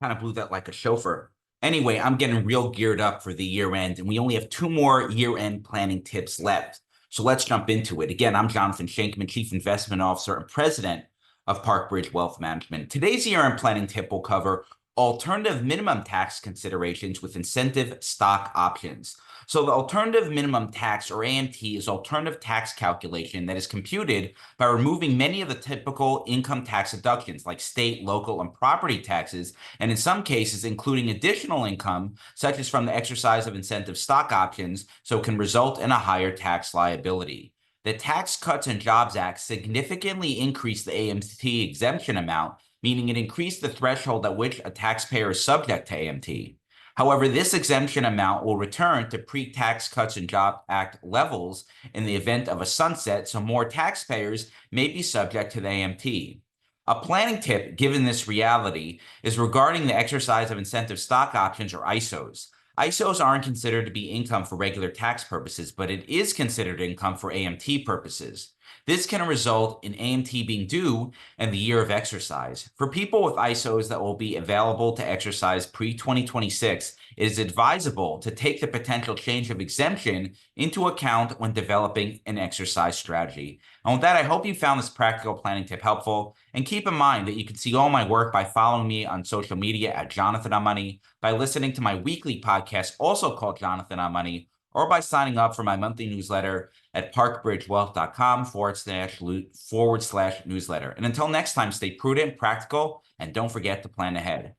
Kind of blew that like a chauffeur. Anyway, I'm getting real geared up for the year end, and we only have 2 more year end planning tips left. So let's jump into it. Again, I'm Jonathan Shenkman, Chief Investment Officer and President of ParkBridge Wealth Management. Today's year end planning tip will cover alternative minimum tax considerations with incentive stock options. So the alternative minimum tax, or AMT, is alternative tax calculation that is computed by removing many of the typical income tax deductions like state, local, and property taxes, and in some cases, including additional income, such as from the exercise of incentive stock options, so it can result in a higher tax liability. The Tax Cuts and Jobs Act significantly increased the AMT exemption amount, meaning it increased the threshold at which a taxpayer is subject to AMT. However, this exemption amount will return to pre-Tax Cuts and Jobs Act levels in the event of a sunset, so more taxpayers may be subject to the AMT. A planning tip, given this reality, is regarding the exercise of incentive stock options, or ISOs. ISOs aren't considered to be income for regular tax purposes, but it is considered income for AMT purposes. This can result in AMT being due in the year of exercise. For people with ISOs that will be available to exercise pre-2026, it is advisable to take the potential change of exemption into account when developing an exercise strategy. And with that, I hope you found this practical planning tip helpful. And keep in mind that you can see all my work by following me on social media at Jonathan on Money, by listening to my weekly podcast, also called Jonathan on Money, or by signing up for my monthly newsletter at parkbridgewealth.com/newsletter. And until next time, stay prudent, practical, and don't forget to plan ahead.